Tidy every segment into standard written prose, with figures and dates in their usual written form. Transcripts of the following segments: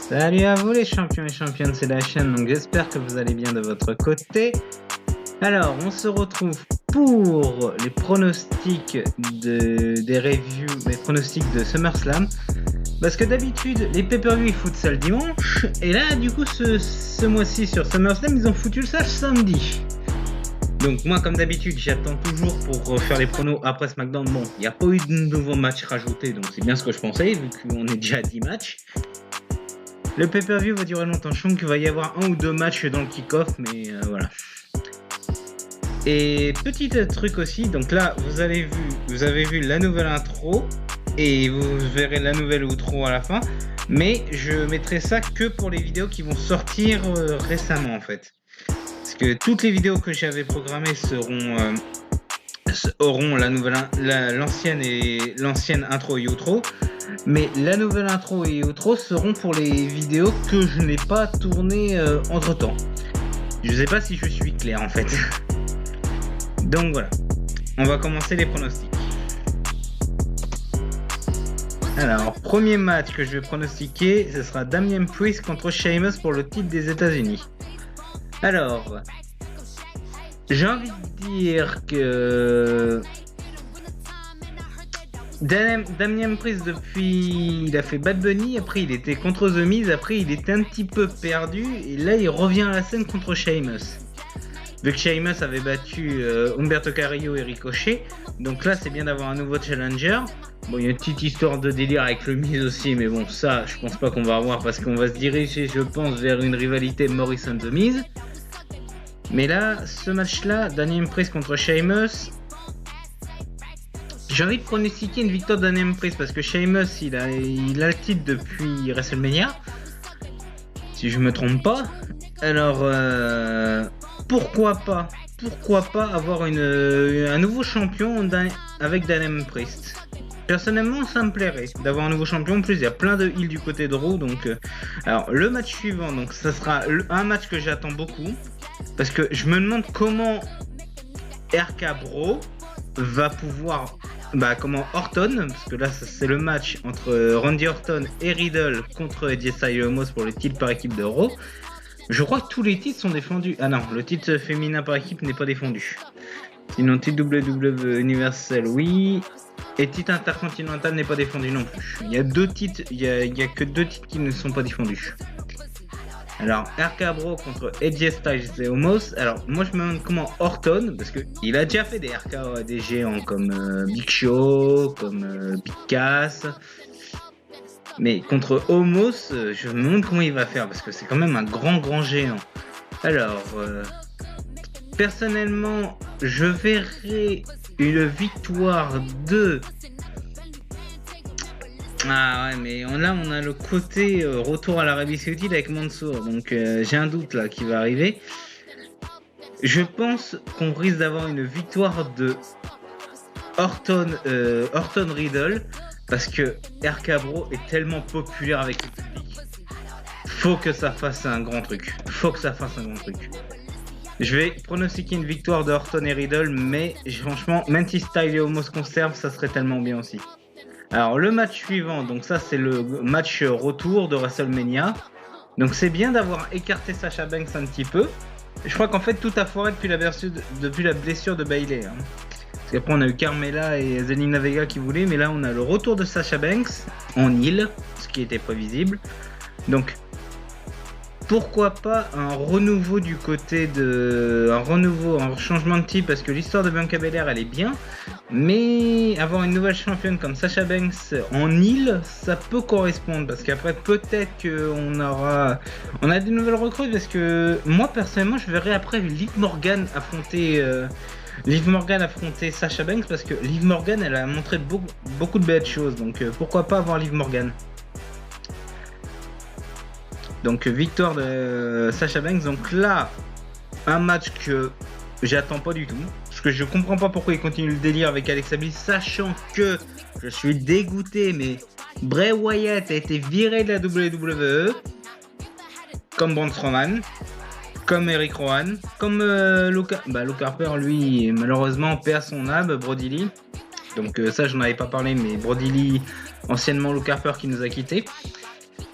Salut à vous les champions et championnes, c'est la chaîne, donc j'espère que vous allez bien de votre côté. Alors, on se retrouve pour les pronostics des reviews, les pronostics de SummerSlam. Parce que d'habitude, les pay-per-view ils foutent ça le dimanche, et là, du coup, ce mois-ci sur SummerSlam, ils ont foutu ça samedi. Donc moi, comme d'habitude, j'attends toujours pour faire les pronos après SmackDown. Bon, il n'y a pas eu de nouveaux matchs rajoutés, donc c'est bien ce que je pensais, vu qu'on est déjà à 10 matchs. Le pay-per-view va durer longtemps. Je pense qu'il va y avoir un ou deux matchs dans le kick-off, mais voilà. Et petit truc aussi, donc là, vous avez vu la nouvelle intro, et vous verrez la nouvelle outro à la fin. Mais je mettrai ça que pour les vidéos qui vont sortir récemment, en fait. Parce que toutes les vidéos que j'avais programmées auront l'ancienne intro et outro, mais la nouvelle intro et outro seront pour les vidéos que je n'ai pas tournées entre temps. Je sais pas si je suis clair en fait. Donc voilà, on va commencer les pronostics. Alors, premier match que je vais pronostiquer, ce sera Damian Priest contre Sheamus pour le titre des États-Unis. Alors, j'ai envie de dire que Damian Priest, depuis, il a fait Bad Bunny, après il était contre The Miz, après il était un petit peu perdu, et là il revient à la scène contre Sheamus. Vu que Sheamus avait battu Humberto Carrillo et Ricochet, donc là c'est bien d'avoir un nouveau challenger. Bon, il y a une petite histoire de délire avec le Miz aussi, mais bon, ça je pense pas qu'on va avoir parce qu'on va se diriger, je pense, vers une rivalité Morrison-The Miz. Mais là, ce match-là, Damian Priest contre Sheamus, j'ai envie de pronostiquer une victoire de Damian Priest parce que Sheamus, il a le titre depuis WrestleMania, si je me trompe pas. Alors, pourquoi pas avoir un nouveau champion avec Damian Priest. Personnellement, ça me plairait d'avoir un nouveau champion. En plus, il y a plein de heals du côté de Raw. Donc, alors, le match suivant, donc ça sera un match que j'attends beaucoup. Parce que je me demande comment RK Bro va pouvoir... comment Orton, parce que là c'est le match entre Randy Orton et Riddle contre AJ Styles pour le titre par équipe de Raw. Je crois que tous les titres sont défendus. Ah non, le titre féminin par équipe n'est pas défendu. Sinon, titre WWE Universal, oui. Et titre intercontinental n'est pas défendu non plus. Il y a deux titres, il y a que deux titres qui ne sont pas défendus. Alors, RK Bro contre AJ Styles et Omos. Alors, moi je me demande comment Orton, parce qu'il a déjà fait des RK des géants comme Big Show, comme Big Cass. Mais contre Omos, je me demande comment il va faire, parce que c'est quand même un grand géant. Alors, personnellement, je verrais une victoire de... Ah ouais, mais là on a le côté retour à l'Arabie Saoudite avec Mansour, donc j'ai un doute là qui va arriver. Je pense qu'on risque d'avoir une victoire de Orton Riddle, parce que RK Bro est tellement populaire avec le public. Faut que ça fasse un grand truc. Je vais pronostiquer une victoire de Orton et Riddle, mais franchement, même si Styles et Omos conservent, ça serait tellement bien aussi. Alors le match suivant, donc ça c'est le match retour de WrestleMania. Donc c'est bien d'avoir écarté Sasha Banks un petit peu. Je crois qu'en fait tout a foiré depuis la blessure de Bayley. Parce qu'après on a eu Carmella et Zelina Vega qui voulaient, mais là on a le retour de Sasha Banks en heel, ce qui était prévisible. Donc pourquoi pas un renouveau du côté de... un changement de type, parce que l'histoire de Bianca Belair elle est bien, mais avoir une nouvelle championne comme Sasha Banks en heel, ça peut correspondre, parce qu'après peut-être qu'on aura... On a des nouvelles recrues, parce que moi personnellement je verrais après Liv Morgan affronter Sasha Banks, parce que Liv Morgan elle a montré beaucoup de belles choses, donc pourquoi pas avoir Liv Morgan. Donc victoire de Sasha Banks. Donc là, un match que j'attends pas du tout. Parce que je comprends pas pourquoi il continue le délire avec Alexa Bliss, sachant que je suis dégoûté, mais Bray Wyatt a été viré de la WWE. Comme Braun Strowman, comme Eric Rowan, comme Luke Harper, lui, malheureusement perd son âme, Brody Lee. Donc ça, je n'en avais pas parlé, mais Brody Lee, anciennement Luke Harper qui nous a quittés.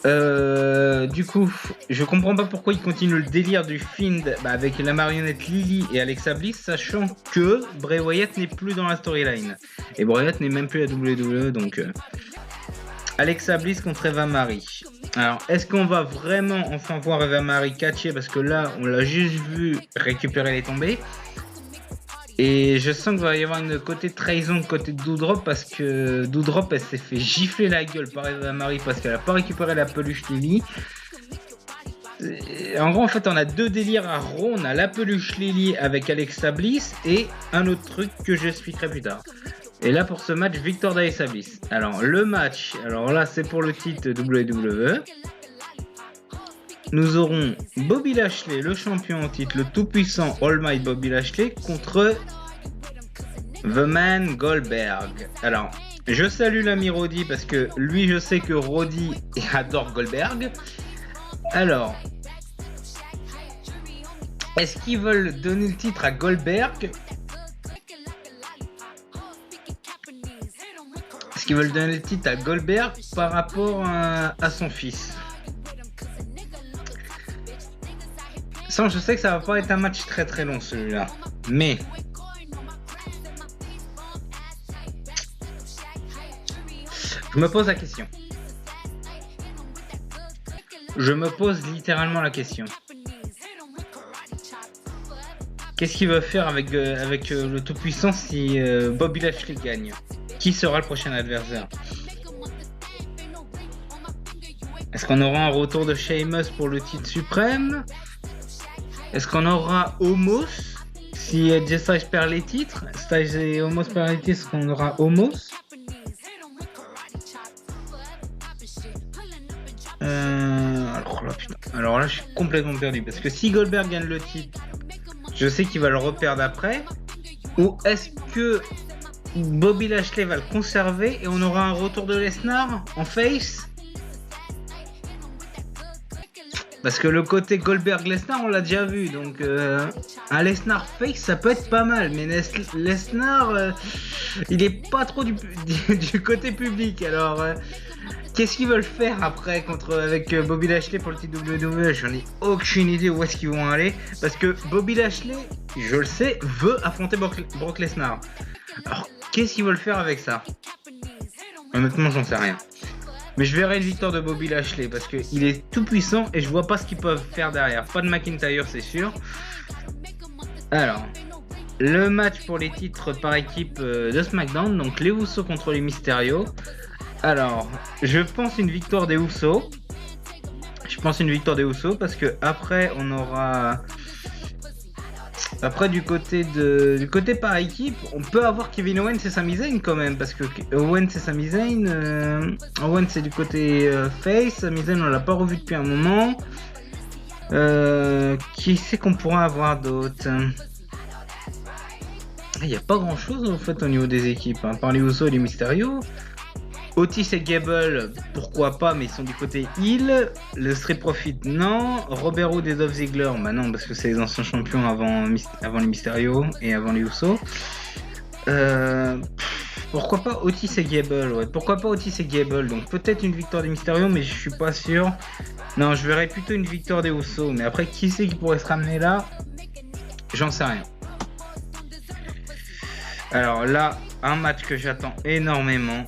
Du coup, je comprends pas pourquoi il continue le délire du Fiend avec la marionnette Lily et Alexa Bliss, sachant que Bray Wyatt n'est plus dans la storyline. Et Bray Wyatt n'est même plus à WWE, donc Alexa Bliss contre Eva Marie. Alors, est-ce qu'on va vraiment enfin voir Eva Marie catcher? Parce que là, on l'a juste vu récupérer les tombées. Et je sens qu'il va y avoir une côté trahison de côté de Doudrop, parce que Doudrop, elle s'est fait gifler la gueule par Eva Marie parce qu'elle a pas récupéré la peluche Lily. En gros, en fait, on a deux délires à Raw. On a la peluche Lily avec Alexa Bliss et un autre truc que j'expliquerai plus tard. Et là, pour ce match, victoire d'Alexa Bliss. Alors, le match, alors là, c'est pour le titre WWE. Nous aurons Bobby Lashley, le champion au titre, le tout-puissant All Might Bobby Lashley, contre The Man Goldberg. Alors, je salue l'ami Roddy parce que lui, je sais que Roddy adore Goldberg. Alors, est-ce qu'ils veulent donner le titre à Goldberg? Est-ce qu'ils veulent donner le titre à Goldberg par rapport à son fils? Ça, je sais que ça va pas être un match très très long celui-là, mais je me pose la question. Je me pose littéralement la question. Qu'est-ce qu'il va faire avec le tout-puissant si Bobby Lashley gagne? Qui sera le prochain adversaire? Est-ce qu'on aura un retour de Sheamus pour le titre suprême? Est-ce qu'on aura Omos si Jay Styles perd les titres? Styles et Omos perdent les titres, est-ce qu'on aura Omos? Alors là, je suis complètement perdu. Parce que si Goldberg gagne le titre, je sais qu'il va le reperdre après. Ou est-ce que Bobby Lashley va le conserver et on aura un retour de Lesnar en face? Parce que le côté Goldberg-Lesnar, on l'a déjà vu. Donc, un Lesnar face, ça peut être pas mal. Mais Lesnar, il est pas trop du côté public. Alors, qu'est-ce qu'ils veulent faire après avec Bobby Lashley pour le titre WWE? J'en ai aucune idée où est-ce qu'ils vont aller. Parce que Bobby Lashley, je le sais, veut affronter Brock Lesnar. Alors, qu'est-ce qu'ils veulent faire avec ça? Honnêtement, j'en sais rien. Mais je verrai une victoire de Bobby Lashley parce qu'il est tout puissant et je vois pas ce qu'ils peuvent faire derrière. Pas de McIntyre, c'est sûr. Alors, le match pour les titres par équipe de SmackDown. Donc, les Usos contre les Mysterio. Alors, je pense une victoire des Usos. Parce que après, on aura... Après, du côté par équipe, on peut avoir Kevin Owens et Sami Zayn quand même, parce que Owens et Sami Zayn, Owens c'est du côté face, Sami Zayn on l'a pas revu depuis un moment. Qui c'est qu'on pourra avoir d'autres? Il n'y a pas grand chose en fait au niveau des équipes, hein, par les Usos et les Mysterio. Otis et Gable, pourquoi pas, mais ils sont du côté heel. Le Street Profit, non. Robert Roode et Dolph Ziggler, bah non, parce que c'est les anciens champions avant les Mysterio et avant les Usos. Pourquoi pas Otis et Gable, ouais. Pourquoi pas Otis et Gable? Donc peut-être une victoire des Mysterio, mais je suis pas sûr. Non, je verrais plutôt une victoire des Usos. Mais après, qui c'est qui pourrait se ramener là? J'en sais rien. Alors là, un match que j'attends énormément.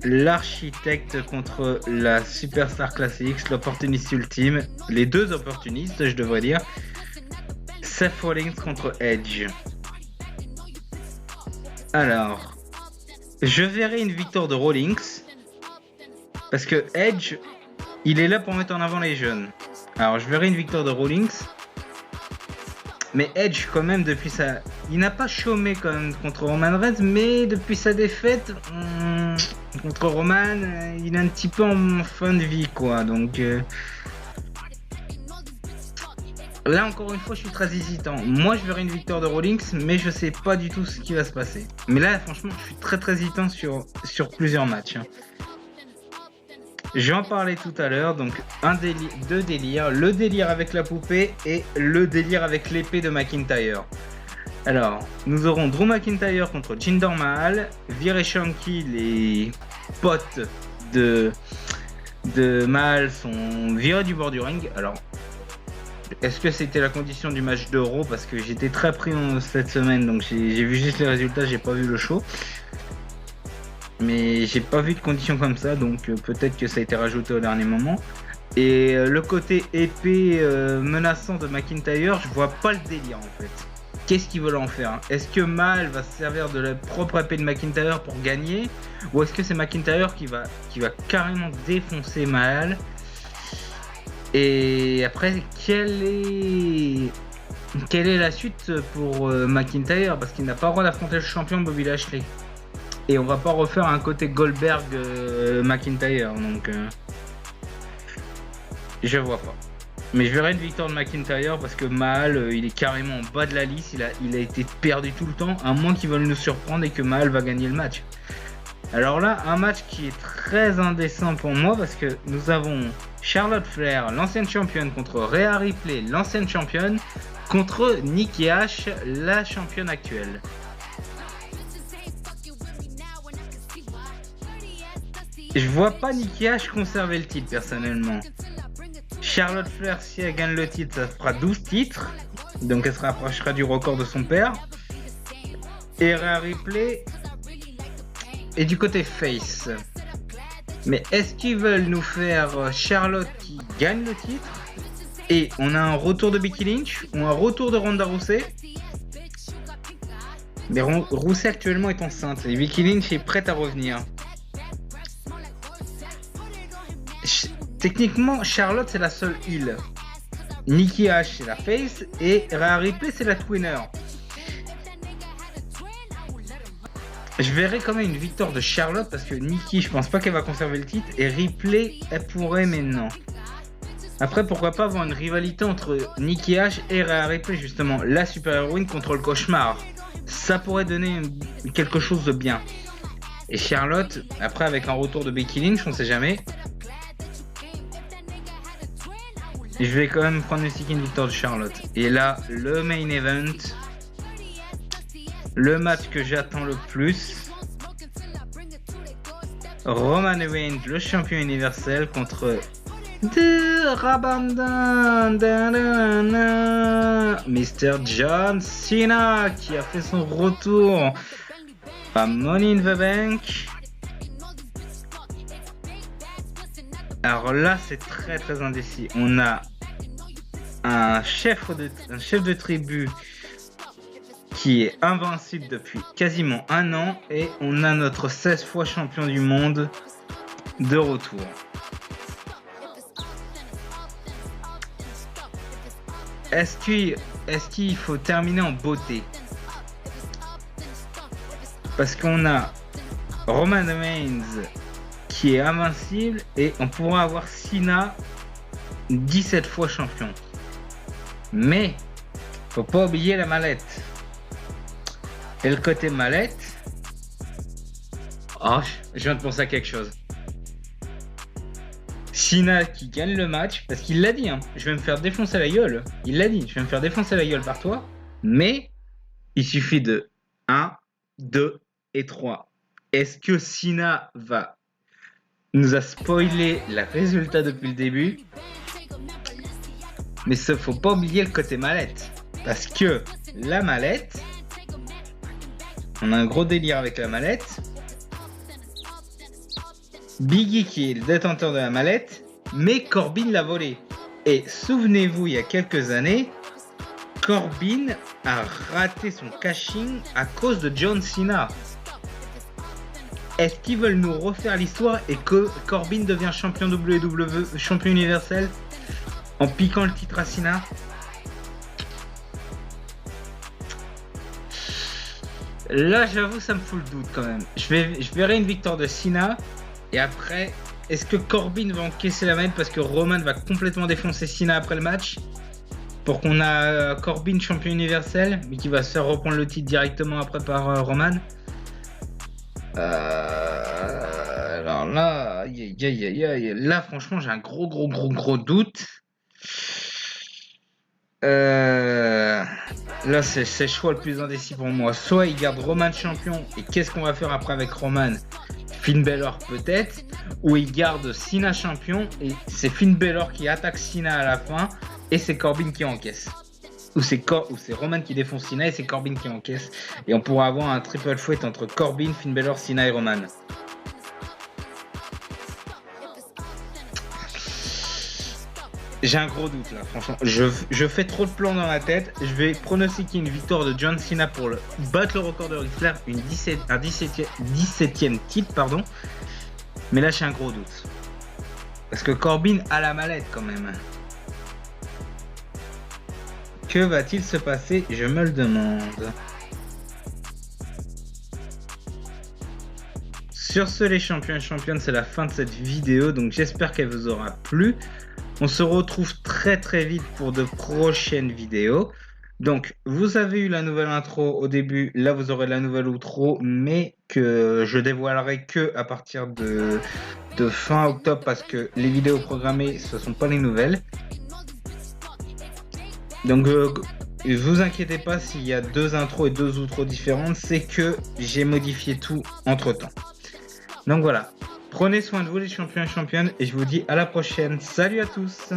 L'architecte contre la Superstar Classics, l'opportuniste ultime, les deux opportunistes, je devrais dire. Seth Rollins contre Edge. Alors, je verrai une victoire de Rollins parce que Edge, il est là pour mettre en avant les jeunes. Alors, je verrai une victoire de Rollins. Mais Edge, quand même, depuis sa... Il n'a pas chômé quand même contre Roman Reigns, mais depuis sa défaite contre Roman, il est un petit peu en fin de vie, quoi. Donc là, encore une fois, je suis très hésitant. Moi, je verrai une victoire de Rollins, mais je sais pas du tout ce qui va se passer. Mais là, franchement, je suis très hésitant sur plusieurs matchs. J'en parlais tout à l'heure, donc deux délires, le délire avec la poupée et le délire avec l'épée de McIntyre. Alors, nous aurons Drew McIntyre contre Jinder Mahal, Vir et Shanky, les potes de de Mahal sont virés du bord du ring. Alors, est-ce que c'était la condition du match d'Euro? Parce que j'étais très pris cette semaine, donc j'ai vu juste les résultats, j'ai pas vu le show. Mais j'ai pas vu de conditions comme ça, donc peut-être que ça a été rajouté au dernier moment. Et le côté épée menaçant de McIntyre, je vois pas le délire en fait. Qu'est-ce qu'ils veulent en faire? Est-ce que Mahal va se servir de la propre épée de McIntyre pour gagner? Ou est-ce que c'est McIntyre qui va carrément défoncer Mahal? Et après, quelle est la suite pour McIntyre? Parce qu'il n'a pas le droit d'affronter le champion Bobby Lashley. Et on va pas refaire un côté Goldberg McIntyre, donc je vois pas. Mais je verrai une victoire de McIntyre parce que Mahal, il est carrément en bas de la liste, il a été perdu tout le temps, à moins qu'ils veulent nous surprendre et que Mahal va gagner le match. Alors là, un match qui est très indécent pour moi parce que nous avons Charlotte Flair, l'ancienne championne, contre Rhea Ripley, l'ancienne championne, contre Nikki Ash, la championne actuelle. Je vois pas Nikki Ash conserver le titre personnellement. Charlotte Flair, si elle gagne le titre, ça fera 12 titres. Donc elle se rapprochera du record de son père. Et Rhea Ripley est du côté face. Mais est-ce qu'ils veulent nous faire Charlotte qui gagne le titre? Et on a un retour de Becky Lynch ou un retour de Ronda Rousey? Mais Rousey actuellement est enceinte et Becky Lynch est prête à revenir. Techniquement, Charlotte c'est la seule heel. Nikki Ash c'est la face et Rhea Ripley c'est la twinner. Je verrai quand même une victoire de Charlotte parce que Nikki, je pense pas qu'elle va conserver le titre et Ripley, elle pourrait, mais non. Après, pourquoi pas avoir une rivalité entre Nikki Ash et Rhea Ripley, justement, la super-héroïne contre le cauchemar. Ça pourrait donner quelque chose de bien. Et Charlotte, après avec un retour de Becky Lynch, on sait jamais. Et je vais quand même prendre une victoire de Charlotte. Et là, le main event, le match que j'attends le plus, Roman Reigns, le champion universel, contre Mr. John Cena, qui a fait son retour à Money in the Bank. Alors là, c'est très très indécis. On a un chef de tribu qui est invincible depuis quasiment un an et on a notre 16 fois champion du monde de retour. Est-ce qu'il faut terminer en beauté? Parce qu'on a Roman Reigns qui est invincible et on pourra avoir Cena 17 fois champion. Mais faut pas oublier la mallette. Et le côté mallette, oh, je viens de penser à quelque chose. Cena qui gagne le match, parce qu'il l'a dit, hein, je vais me faire défoncer la gueule. Il l'a dit, je vais me faire défoncer la gueule par toi. Mais il suffit de 1, 2 et 3. Est-ce que Cena nous a spoilé le résultat depuis le début? Mais il faut pas oublier le côté mallette. Parce que la mallette, on a un gros délire avec la mallette. Biggie qui est le détenteur de la mallette, mais Corbin l'a volée. Et souvenez-vous, il y a quelques années, Corbin a raté son cashing à cause de John Cena. Est-ce qu'ils veulent nous refaire l'histoire et que Corbin devient champion WWE, champion universel, en piquant le titre à Cena? Là, j'avoue, ça me fout le doute quand même. Je verrai une victoire de Cena. Et après, est-ce que Corbin va encaisser la manette parce que Roman va complètement défoncer Cena après le match? Pour qu'on a Corbin champion universel, mais qui va se faire reprendre le titre directement après par Roman. Alors là, là franchement, j'ai un gros doute. Là, c'est le choix le plus indécis pour moi. Soit il garde Roman champion, et qu'est-ce qu'on va faire après avec Roman? Finn Balor peut-être, où il garde Cena champion et c'est Finn Balor qui attaque Cena à la fin et c'est Corbin qui encaisse. Ou c'est Roman qui défonce Cena et c'est Corbin qui encaisse. Et on pourra avoir un triple threat entre Corbin, Finn Balor, Cena et Roman. J'ai un gros doute là, franchement. Je fais trop de plans dans la tête. Je vais pronostiquer une victoire de John Cena pour battre le record de Ric Flair, un 17e titre, pardon. Mais là, j'ai un gros doute. Parce que Corbin a la mallette quand même. Que va-t-il se passer? Je me le demande. Sur ce, les champions et championnes, c'est la fin de cette vidéo. Donc j'espère qu'elle vous aura plu. On se retrouve très très vite pour de prochaines vidéos. Donc vous avez eu la nouvelle intro au début. Là vous aurez la nouvelle outro. Mais que je dévoilerai que à partir de fin octobre. Parce que les vidéos programmées, ce ne sont pas les nouvelles. Donc vous inquiétez pas s'il y a 2 intros et 2 outros différentes, c'est que j'ai modifié tout entre temps. Donc voilà, prenez soin de vous les champions et championnes et je vous dis à la prochaine. Salut à tous!